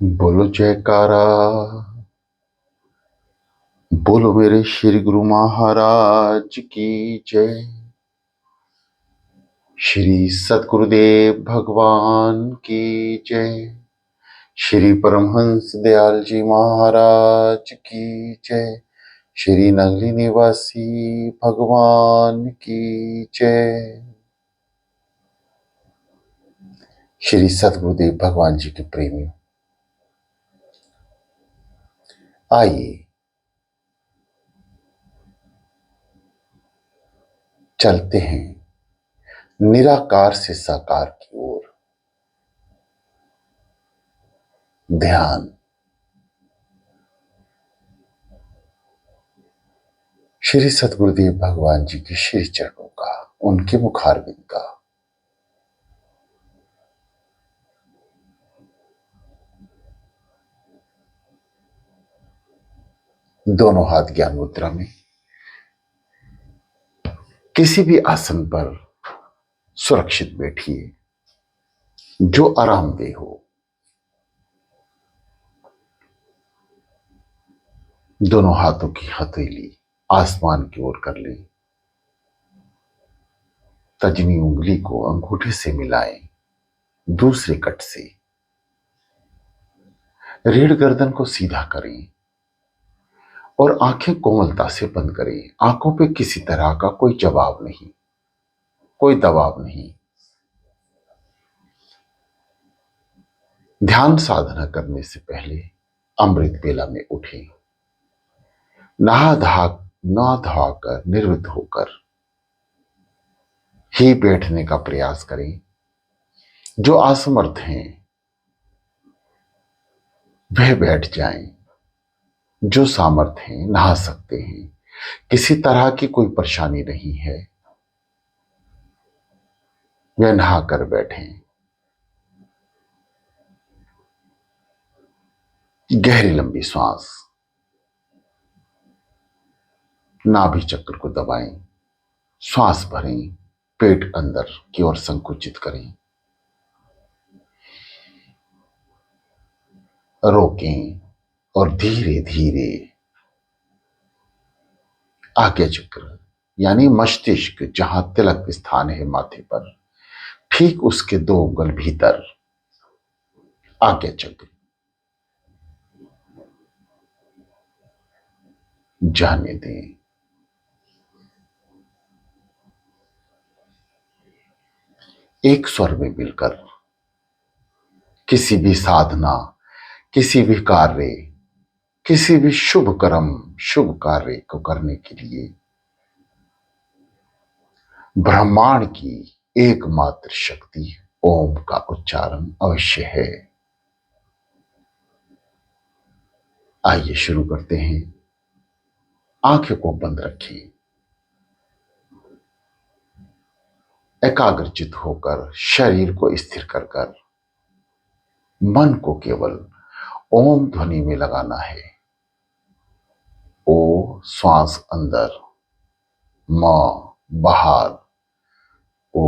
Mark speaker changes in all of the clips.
Speaker 1: बोलो जयकारा। बोलो मेरे श्री गुरु महाराज की जय। श्री सतगुरुदेव भगवान की जय। श्री परमहंस दयाल जी महाराज की जय। श्री नगली निवासी भगवान की जय। श्री सतगुरुदेव भगवान जी के प्रेमियों, आइए चलते हैं निराकार से साकार की ओर। ध्यान श्री सतगुरुदेव भगवान जी के श्री चरणों का, उनके मुखारविंद का। दोनों हाथ ज्ञान मुद्रा में किसी भी आसन पर सुरक्षित बैठिए जो आरामदेह हो। दोनों हाथों की हथेली आसमान की ओर कर लें। तर्जनी उंगली को अंगूठे से मिलाएं, दूसरे कट से। रीढ़ गर्दन को सीधा करें और आंखें कोमलता से बंद करें। आंखों पे किसी तरह का कोई जवाब नहीं, कोई दबाव नहीं। ध्यान साधना करने से पहले अमृत बेला में उठें। नहा धोकर निर्वृत्त होकर ही बैठने का प्रयास करें। जो असमर्थ हैं वह बैठ जाएं। जो सामर्थ हैं नहा सकते हैं। किसी तरह की कोई परेशानी नहीं है, वह नहा कर बैठें। गहरी लंबी सांस, नाभि चक्र को दबाएं, श्वास भरें, पेट अंदर की ओर संकुचित करें, रोकें और धीरे धीरे आज्ञा चक्र यानी मस्तिष्क, जहां तिलक स्थान है माथे पर, ठीक उसके 2 उंगल भीतर आज्ञा चक्र जाने दें। एक स्वर में मिलकर किसी भी साधना, किसी भी कार्य, किसी भी शुभ कर्म, शुभ कार्य को करने के लिए ब्रह्मांड की एकमात्र शक्ति ओम का उच्चारण अवश्य है। आइए शुरू करते हैं। आंखें को बंद रखें। एकाग्रचित होकर शरीर को स्थिर कर कर मन को केवल ओम ध्वनि में लगाना है। ओ श्वास अंदर, म बाहर। ओ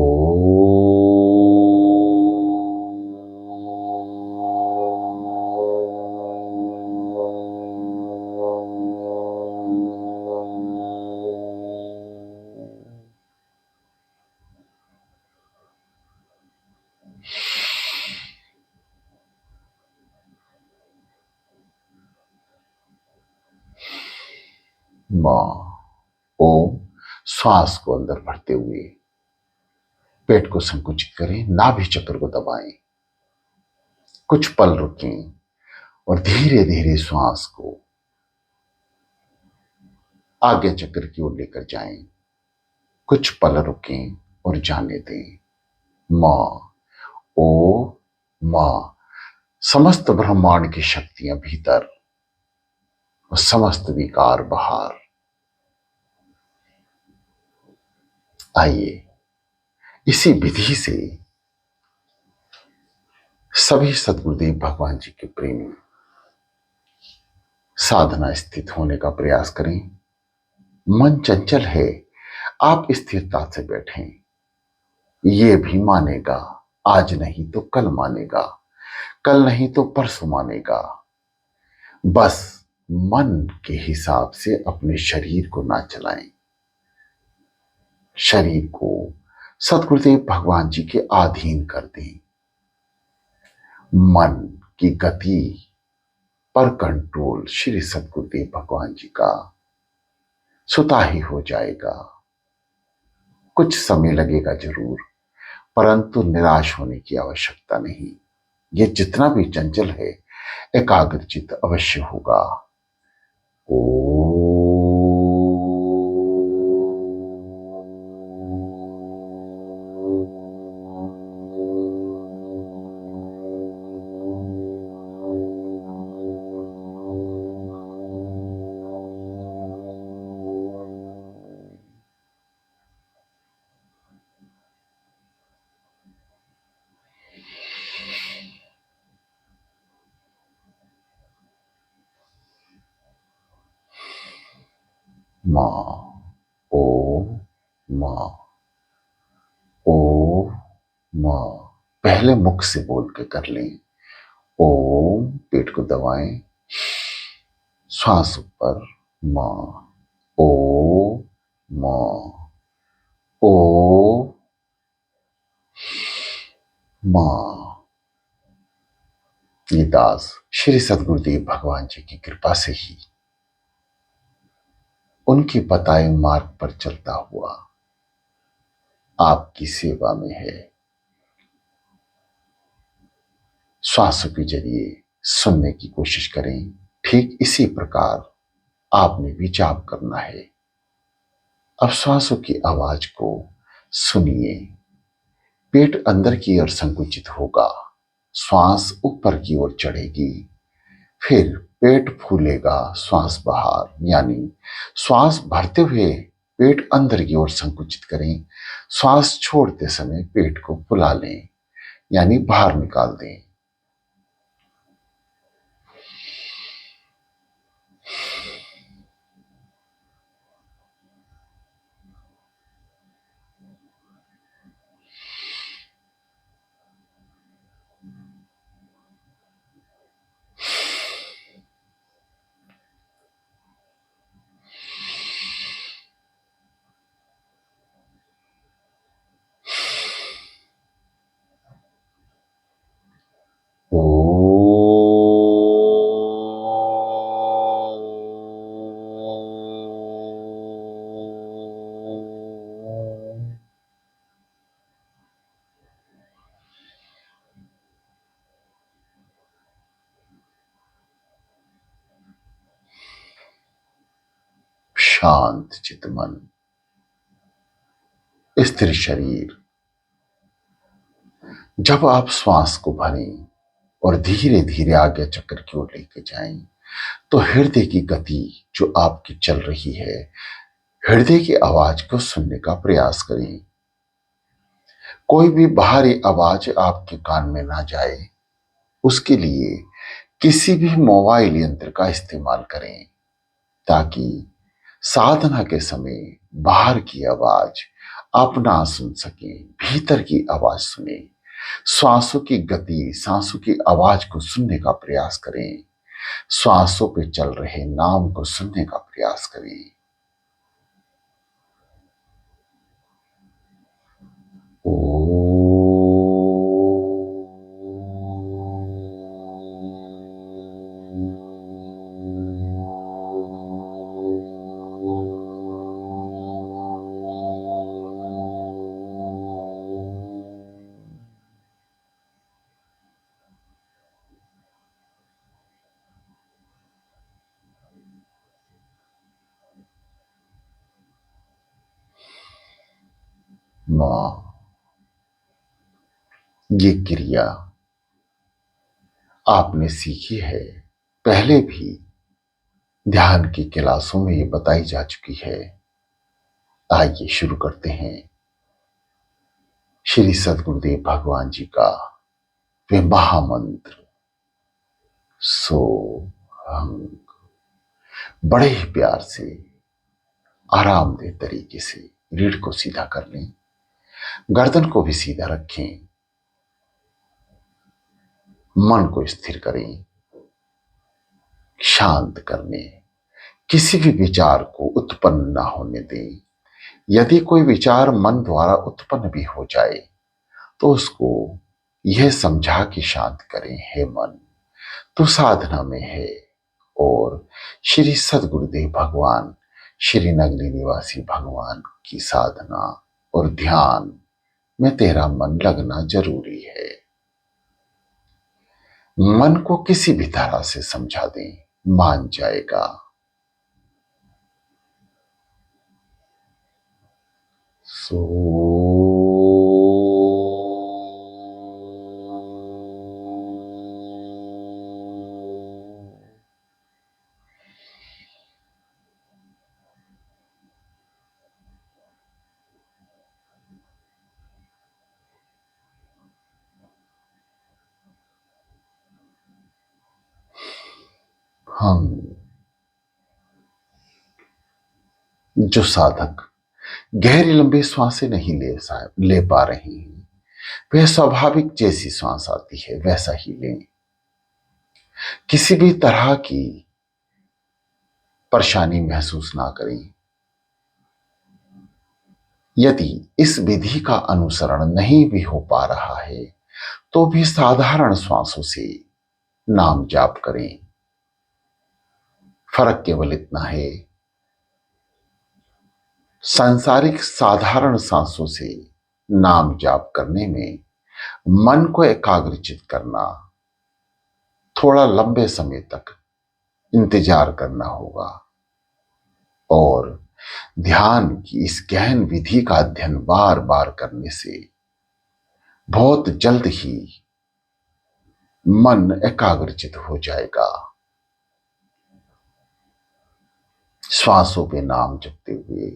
Speaker 1: ओम। श्वास को अंदर भरते हुए पेट को संकुचित करें, नाभि चक्र को दबाएं, कुछ पल रुकें और धीरे धीरे श्वास को आज्ञा चक्र की ओर लेकर जाएं। कुछ पल रुकें और जाने दें। मां, ओ मां। समस्त ब्रह्मांड की शक्तियां भीतर और समस्त विकार बाहर। आइए इसी विधि से सभी सद्गुरुदेव भगवान जी के प्रेमी साधना स्थित होने का प्रयास करें। मन चंचल है, आप स्थिरता से बैठें। ये भी मानेगा, आज नहीं तो कल मानेगा। कल नहीं तो परसों मानेगा। बस मन के हिसाब से अपने शरीर को ना चलाएं। शरीर को सतगुरुदेव भगवान जी के अधीन कर दें। मन की गति पर कंट्रोल श्री सतगुरुदेव भगवान जी का स्वतः ही हो जाएगा। कुछ समय लगेगा जरूर, परंतु निराश होने की आवश्यकता नहीं। ये जितना भी चंचल है एकाग्रचित अवश्य होगा। ओ माँ, ओ माँ, ओ माँ। पहले मुख से बोल के कर लें। ओम, पेट को दबाएं, श्वास ऊपर, माँ, ओ माँ, ओ माँ। ये दास श्री सद्गुरुदेव भगवान जी की कृपा से ही उनकी बताए मार्ग पर चलता हुआ आपकी सेवा में है। श्वासों के जरिए सुनने की कोशिश करें। ठीक इसी प्रकार आपने भी जाप करना है। अब श्वासों की आवाज को सुनिए। पेट अंदर की ओर संकुचित होगा, श्वास ऊपर की ओर चढ़ेगी, फिर पेट फूलेगा, श्वास बाहर, यानी श्वास भरते हुए पेट अंदर की ओर संकुचित करें। श्वास छोड़ते समय पेट को फुला लें, यानी बाहर निकाल दें। ओ शांत चितमन, स्थिर शरीर। जब आप श्वास को भरें और धीरे धीरे आगे चक्र की ओर लेके जाएं, तो हृदय की गति जो आपकी चल रही है, हृदय की आवाज को सुनने का प्रयास करें। कोई भी बाहरी आवाज आपके कान में ना जाए, उसके लिए किसी भी मोबाइल यंत्र का इस्तेमाल करें, ताकि साधना के समय बाहर की आवाज आप ना सुन सकें, भीतर की आवाज सुने। श्वासों की गति, सांसों की आवाज को सुनने का प्रयास करें। श्वासों पे चल रहे नाम को सुनने का प्रयास करें। ओ मां, ये क्रिया आपने सीखी है, पहले भी ध्यान की क्लासों में ये बताई जा चुकी है। आइए शुरू करते हैं। श्री सद्गुरुदेव भगवान जी का वे महामंत्र सो हम बड़े ही प्यार से आरामदेह तरीके से रीढ़ को सीधा कर लें, गर्दन को भी सीधा रखें। मन को स्थिर करें, शांत करने, किसी भी विचार को उत्पन्न ना होने दें। यदि कोई विचार मन द्वारा उत्पन्न भी हो जाए तो उसको यह समझा कि शांत करें, हे मन तू साधना में है और श्री सदगुरुदेव भगवान, श्री नगरी निवासी भगवान की साधना और ध्यान में तेरा मन लगना जरूरी है। मन को किसी भी तरह से समझा दें, मान जाएगा। सो हम जो साधक गहरी लंबी सांसें नहीं ले पा रहे हैं, वह स्वाभाविक जैसी सांस आती है वैसा ही लें। किसी भी तरह की परेशानी महसूस ना करें। यदि इस विधि का अनुसरण नहीं भी हो पा रहा है तो भी साधारण श्वासों से नाम जाप करें। फर्क केवल इतना है, सांसारिक साधारण सांसों से नाम जाप करने में मन को एकाग्रचित करना, थोड़ा लंबे समय तक इंतजार करना होगा और ध्यान की इस गहन विधि का अध्ययन बार बार करने से बहुत जल्द ही मन एकाग्रचित हो जाएगा। श्वासों पे नाम जपते हुए,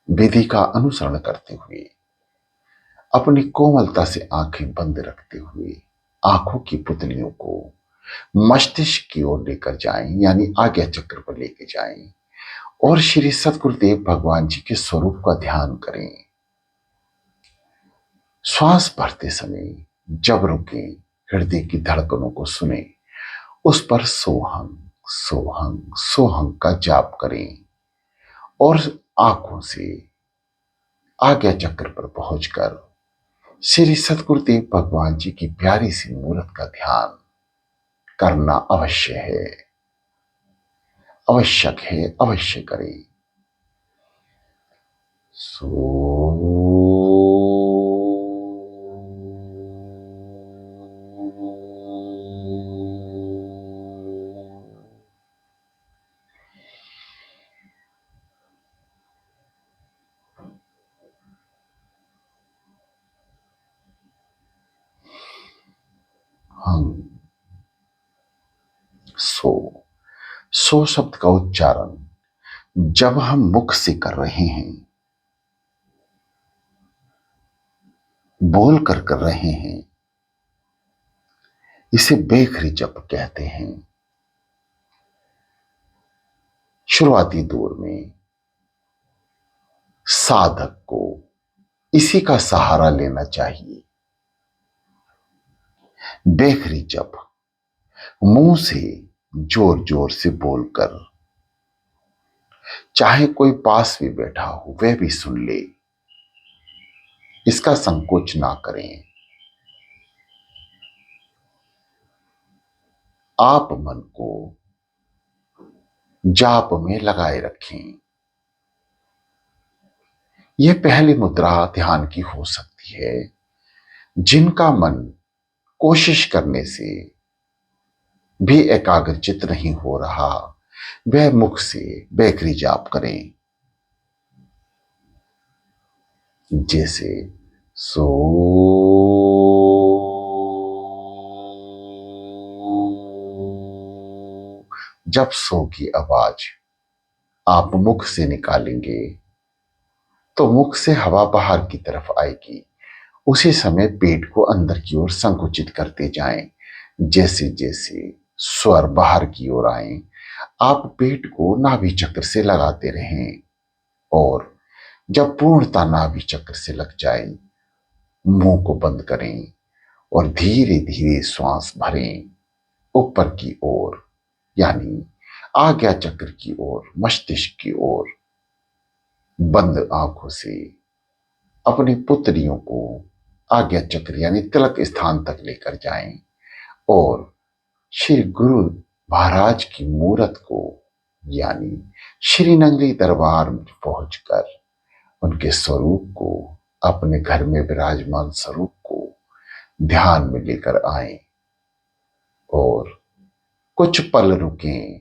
Speaker 1: विधि का अनुसरण करते हुए, अपनी कोमलता से आंखें बंद रखते हुए आंखों की पुतलियों को मस्तिष्क की ओर लेकर जाएं, यानी आज्ञा चक्र पर लेकर जाएं और श्री सदगुरुदेव भगवान जी के स्वरूप का ध्यान करें। श्वास भरते समय जब रुके, हृदय की धड़कनों को सुने, उस पर सोहंग सोहंग सोहंग का जाप करें और आंखों से आज्ञा चक्र पर पहुंचकर श्री सदगुरुदेव भगवान जी की प्यारी सी मूर्त का ध्यान करना अवश्य है, आवश्यक है, अवश्य करें। हम सो शब्द का उच्चारण जब हम मुख से कर रहे हैं, बोल कर रहे हैं, इसे बेखरी जप कहते हैं। शुरुआती दौर में साधक को इसी का सहारा लेना चाहिए। बेखरी जप मुंह से जोर जोर से बोलकर, चाहे कोई पास भी बैठा हो वह भी सुन ले, इसका संकोच ना करें। आप मन को जाप में लगाए रखें। यह पहली मुद्रा ध्यान की हो सकती है। जिनका मन कोशिश करने से भी एकाग्रचित नहीं हो रहा, वह मुख से बेखरी जाप करें, जैसे सो जब सो की आवाज आप मुख से निकालेंगे तो मुख से हवा बाहर की तरफ आएगी। उसी समय पेट को अंदर की ओर संकुचित करते जाएं। जैसे जैसे स्वर बाहर की ओर आए, आप पेट को नाभि चक्र से लगाते रहें और जब पूर्णता नाभि चक्र से लग जाए, मुंह को बंद करें और धीरे धीरे श्वास भरें ऊपर की ओर, यानी आज्ञा चक्र की ओर, मस्तिष्क की ओर। बंद आंखों से अपनी पुत्रियों को आज्ञा चक्र यानी तिलक स्थान तक लेकर जाएं और श्री गुरु महाराज की मूरत को यानी श्री नंगली दरबार में पहुंचकर उनके स्वरूप को, अपने घर में विराजमान स्वरूप को ध्यान में लेकर आए और कुछ पल रुकें,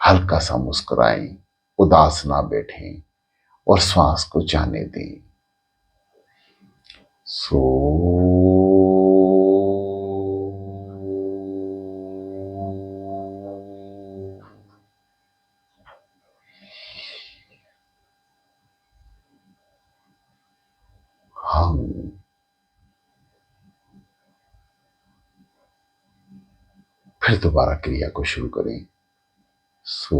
Speaker 1: हल्का सा मुस्कुराएं, उदास ना बैठें और श्वास को जाने दें। सो हम फिर दोबारा क्रिया को शुरू करें। सो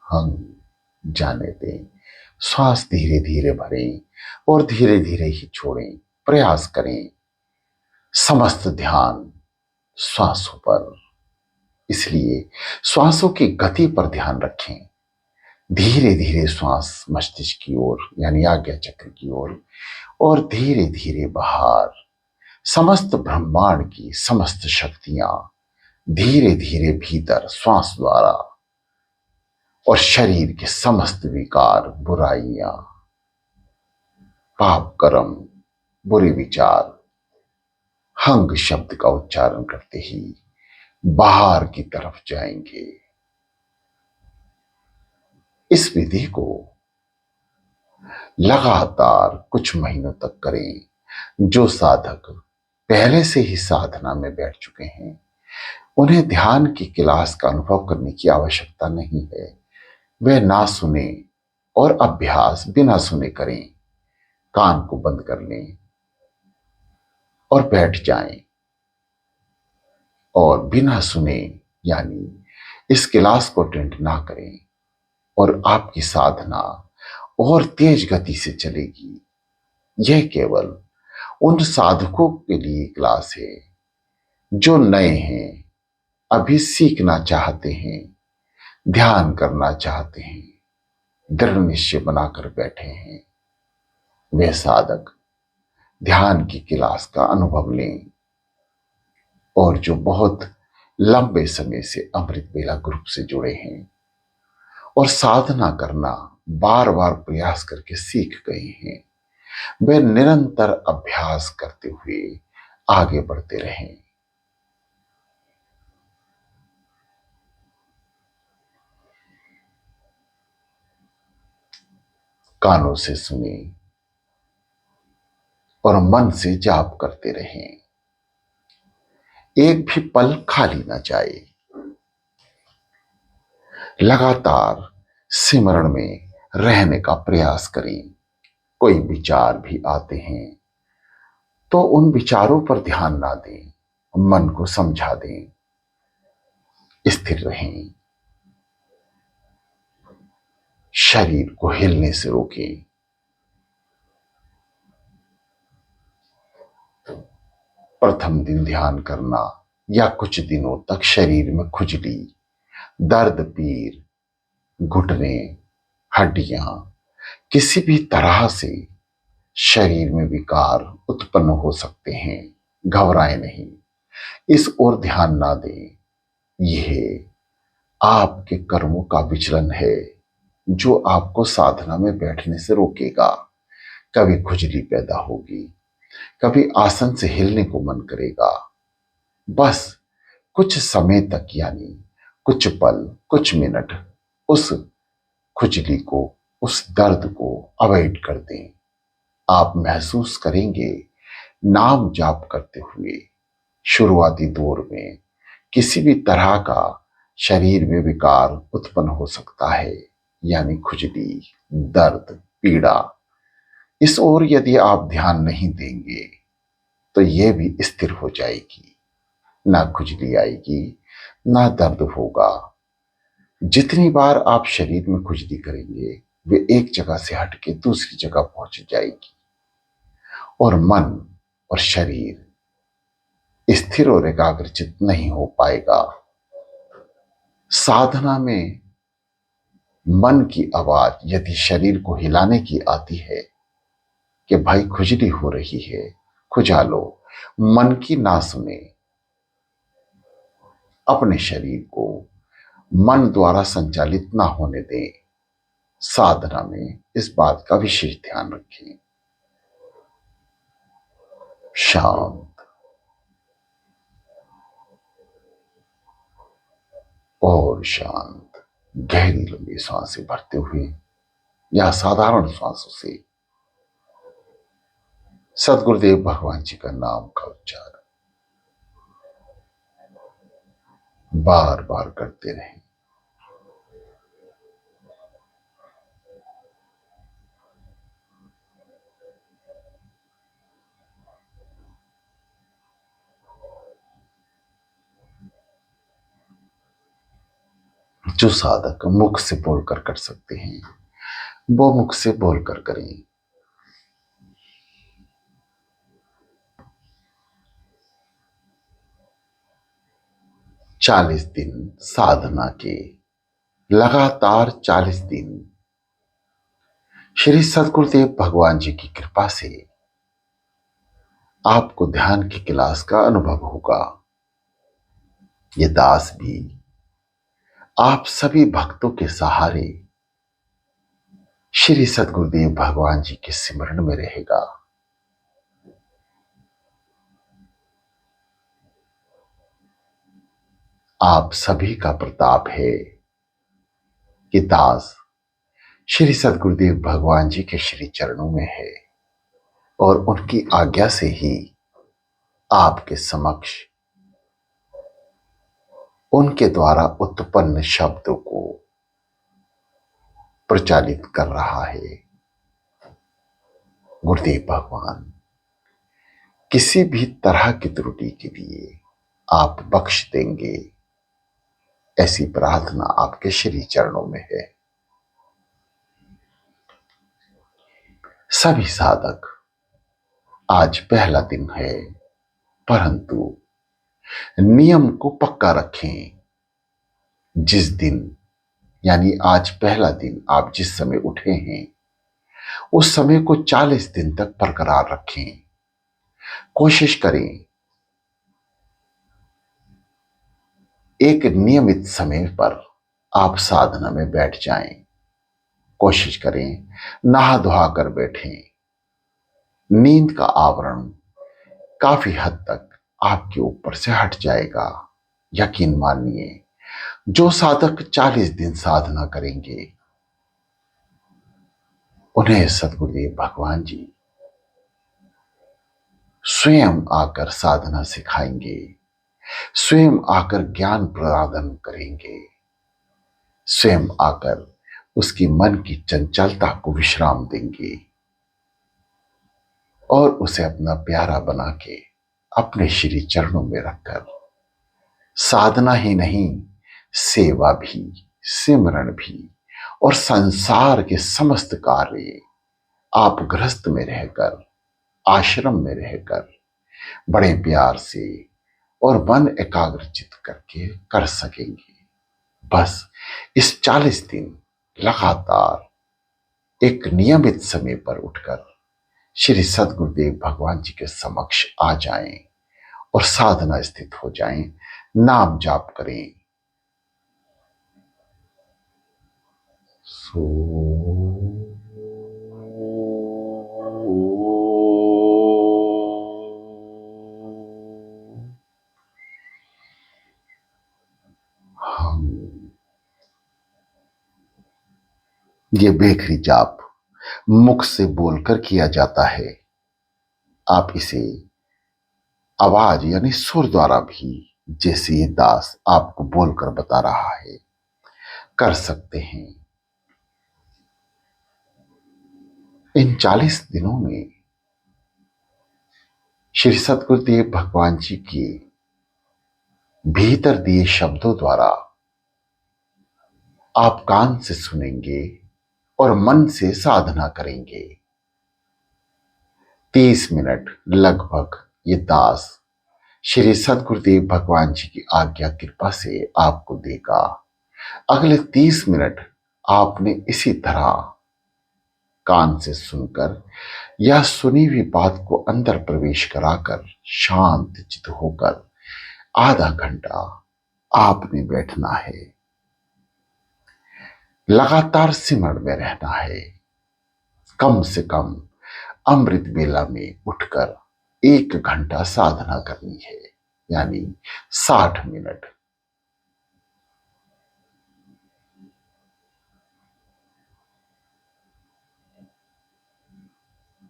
Speaker 1: हम जाने दें। श्वास धीरे धीरे भरें और धीरे धीरे ही छोड़ें। प्रयास करें समस्त ध्यान श्वासों पर, इसलिए श्वासों की गति पर ध्यान रखें। धीरे धीरे श्वास मस्तिष्क की ओर यानी आज्ञा चक्र की ओर और धीरे धीरे बाहर। समस्त ब्रह्मांड की समस्त शक्तियां धीरे धीरे भीतर श्वास द्वारा और शरीर के समस्त विकार, बुराइयां, पाप कर्म, बुरे विचार हंग शब्द का उच्चारण करते ही बाहर की तरफ जाएंगे। इस विधि को लगातार कुछ महीनों तक करें। जो साधक पहले से ही साधना में बैठ चुके हैं उन्हें ध्यान की क्लास का अनुभव करने की आवश्यकता नहीं है। वे ना सुने और अभ्यास बिना सुने करें। कान को बंद कर लें और बैठ जाएं और बिना सुने यानी इस क्लास को अटेंड ना करें और आपकी साधना और तेज गति से चलेगी। यह केवल उन साधकों के लिए क्लास है जो नए हैं, अभी सीखना चाहते हैं, ध्यान करना चाहते हैं, दृढ़ निश्चय बनाकर बैठे हैं। वे साधक ध्यान की क्लास का अनुभव लें और जो बहुत लंबे समय से अमृत बेला ग्रुप से जुड़े हैं और साधना करना बार बार प्रयास करके सीख गए हैं, वे निरंतर अभ्यास करते हुए आगे बढ़ते रहें। कानों से सुने और मन से जाप करते रहें। एक भी पल खाली ना जाए। लगातार सिमरण में रहने का प्रयास करें। कोई विचार भी आते हैं तो उन विचारों पर ध्यान ना दें, मन को समझा दें, स्थिर रहें। शरीर को हिलने से रोकें। प्रथम दिन ध्यान करना या कुछ दिनों तक शरीर में खुजली, दर्द, पीर, घुटने, हड्डियां, किसी भी तरह से शरीर में विकार उत्पन्न हो सकते हैं। घबराएं नहीं, इस ओर ध्यान ना दें। यह आपके कर्मों का विचलन है जो आपको साधना में बैठने से रोकेगा। कभी खुजली पैदा होगी, कभी आसन से हिलने को मन करेगा। बस कुछ समय तक यानी कुछ पल, कुछ मिनट उस खुजली को, उस दर्द को अवॉइड कर दें। आप महसूस करेंगे नाम जाप करते हुए शुरुआती दौर में किसी भी तरह का शरीर में विकार उत्पन्न हो सकता है, यानी खुजली, दर्द, पीड़ा। इस ओर यदि आप ध्यान नहीं देंगे तो यह भी स्थिर हो जाएगी। ना खुजली आएगी, ना दर्द होगा। जितनी बार आप शरीर में खुजली करेंगे वे एक जगह से हटके दूसरी जगह पहुंच जाएगी और मन और शरीर स्थिर और एकाग्रचित नहीं हो पाएगा। साधना में मन की आवाज यदि शरीर को हिलाने की आती है कि भाई खुजली हो रही है, खुजा लो, मन की ना सुने, अपने शरीर को मन द्वारा संचालित ना होने दें। साधना में इस बात का विशेष ध्यान रखें। शांत और शांत गहरी लंबी सांसें भरते हुए या साधारण सांसों से सदगुरुदेव भगवान जी का नाम का उच्चारण बार बार करते रहें। जो साधक मुख से बोलकर कर सकते हैं वो मुख से बोलकर करें। चालीस दिन साधना के, लगातार 40 दिन श्री सदगुरुदेव भगवान जी की कृपा से आपको ध्यान की क्लास का अनुभव होगा। ये दास भी आप सभी भक्तों के सहारे श्री सदगुरुदेव भगवान जी के सिमरन में रहेगा। आप सभी का प्रताप है कि दास श्री सदगुरुदेव भगवान जी के श्री चरणों में है और उनकी आज्ञा से ही आपके समक्ष उनके द्वारा उत्पन्न शब्दों को प्रचालित कर रहा है। गुरुदेव भगवान किसी भी तरह की त्रुटि के लिए आप बख्श देंगे, ऐसी प्रार्थना आपके श्री चरणों में है। सभी साधक, आज पहला दिन है, परंतु नियम को पक्का रखें। जिस दिन यानी आज पहला दिन आप जिस समय उठे हैं उस समय को 40 दिन तक बरकरार रखें। कोशिश करें एक नियमित समय पर आप साधना में बैठ जाएं। कोशिश करें नहा धोआ कर बैठें। नींद का आवरण काफी हद तक आपके ऊपर से हट जाएगा। यकीन मानिए, जो साधक 40 दिन साधना करेंगे उन्हें सदगुरुदेव भगवान जी स्वयं आकर साधना सिखाएंगे, स्वयं आकर ज्ञान प्रदान करेंगे, स्वयं आकर उसकी मन की चंचलता को विश्राम देंगे और उसे अपना प्यारा बना के अपने श्री चरणों में रखकर साधना ही नहीं, सेवा भी, सिमरन भी और संसार के समस्त कार्य आप गृहस्थ में रहकर, आश्रम में रहकर बड़े प्यार से और मन एकाग्रचित करके कर सकेंगे। बस इस 40 दिन लगातार एक नियमित समय पर उठकर श्री सदगुरुदेव भगवान जी के समक्ष आ जाएं और साधना स्थित हो जाएं। नाम जाप करें। सो ये बेखरी जाप मुख से बोलकर किया जाता है। आप इसे आवाज यानी सुर द्वारा भी जैसे ये दास आपको बोलकर बता रहा है, कर सकते हैं। इन 40 दिनों में श्री सद्गुरुदेव भगवान जी की भीतर दिए शब्दों द्वारा आप कान से सुनेंगे और मन से साधना करेंगे। 30 मिनट लगभग ये दास श्री सद्गुरुदेव भगवान जी की आज्ञा कृपा से आपको देगा। अगले 30 मिनट आपने इसी तरह कान से सुनकर या सुनी हुई बात को अंदर प्रवेश कराकर शांत चित होकर आधा घंटा आपने बैठना है। लगातार सिमरण में रहना है। कम से कम अमृत बेला में उठकर 1 घंटा साधना करनी है, यानी 60 मिनट।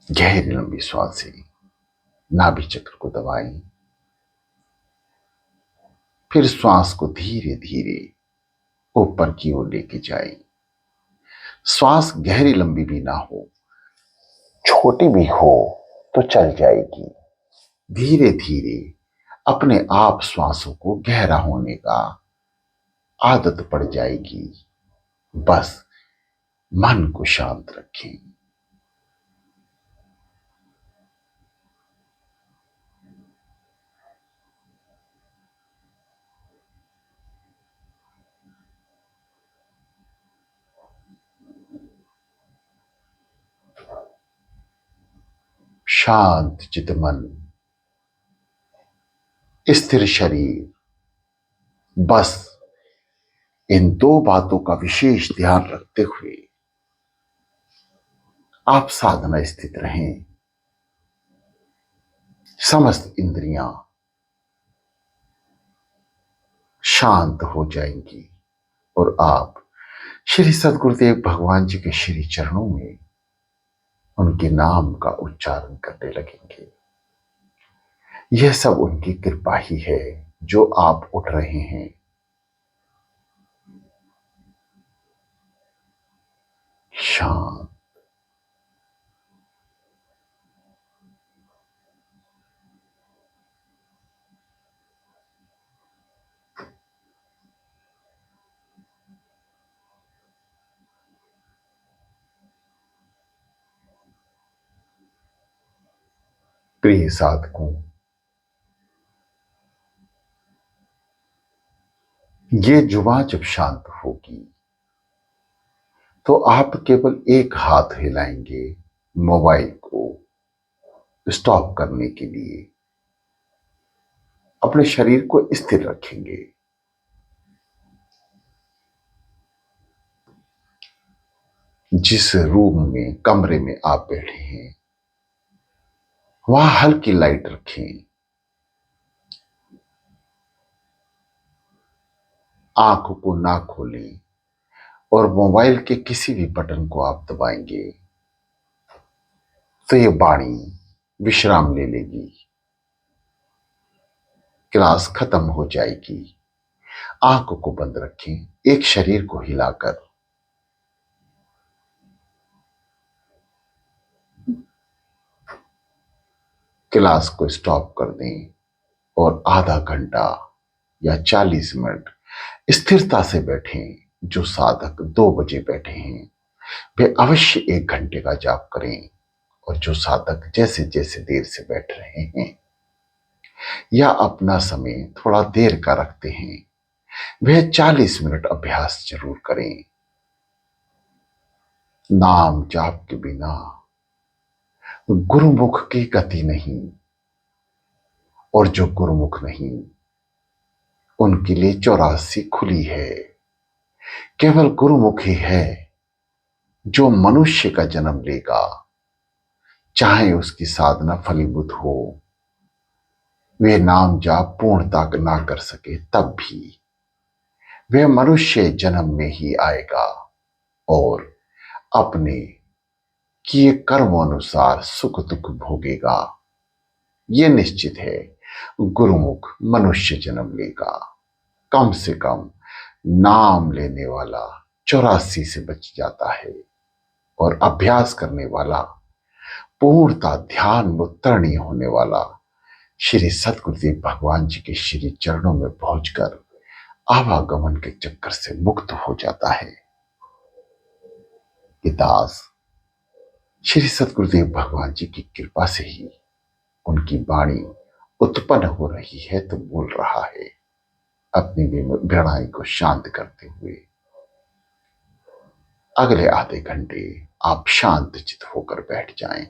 Speaker 1: गहरी लंबी श्वास से नाभि चक्र को दबाएं, फिर श्वास को धीरे धीरे ऊपर की ओर लेके जाएं। श्वास गहरी लंबी भी ना हो, छोटी भी हो तो चल जाएगी। धीरे धीरे अपने आप श्वासों को गहरा होने का आदत पड़ जाएगी। बस मन को शांत रखें। शांत चित मन, स्थिर शरीर, बस इन 2 बातों का विशेष ध्यान रखते हुए आप साधना स्थित रहें। समस्त इंद्रियां शांत हो जाएंगी और आप श्री सद्गुरुदेव भगवान जी के श्री चरणों में उनके नाम का उच्चारण करने लगेंगे। यह सब उनकी कृपा ही है जो आप उठ रहे हैं। शांत। प्रिय साधकों, ये जुबान जब शांत होगी तो आप केवल एक हाथ हिलाएंगे मोबाइल को स्टॉप करने के लिए। अपने शरीर को स्थिर रखेंगे। जिस रूम में, कमरे में आप बैठे हैं, वहां हल्की लाइट रखें। आंख को ना खोलें और मोबाइल के किसी भी बटन को आप दबाएंगे तो ये वाणी विश्राम ले लेगी, क्लास खत्म हो जाएगी। आंख को बंद रखें, एक शरीर को हिलाकर। क्लास को स्टॉप कर दें और आधा घंटा या 40 मिनट स्थिरता से बैठें। जो साधक 2 बजे बैठे हैं वे अवश्य 1 घंटे का जाप करें, और जो साधक जैसे जैसे देर से बैठ रहे हैं या अपना समय थोड़ा देर का रखते हैं वह 40 मिनट अभ्यास जरूर करें। नाम जाप के बिना गुरुमुख की गति नहीं, और जो गुरुमुख नहीं उनके लिए 84 खुली है। केवल गुरुमुख ही है जो मनुष्य का जन्म लेगा, चाहे उसकी साधना फलीभूत हो, वे नाम जाप पूर्णता ना कर सके तब भी वह मनुष्य जन्म में ही आएगा और अपने किए कर्म अनुसार सुख दुख भोगेगा। यह निश्चित है। गुरुमुख मनुष्य जन्म लेगा। कम से कम नाम लेने वाला 84 से बच जाता है और अभ्यास करने वाला, पूर्णता ध्यान में उत्तीर्ण होने वाला श्री सतगुरुदेव भगवान जी के श्री चरणों में पहुंचकर आवागमन के चक्कर से मुक्त हो जाता है। ये दास श्री सतगुरुदेव भगवान जी की कृपा से ही उनकी वाणी उत्पन्न हो रही है तो बोल रहा है। अपनी बेड़ाई को शांत करते हुए अगले आधे घंटे आप शांत चित होकर बैठ जाएं।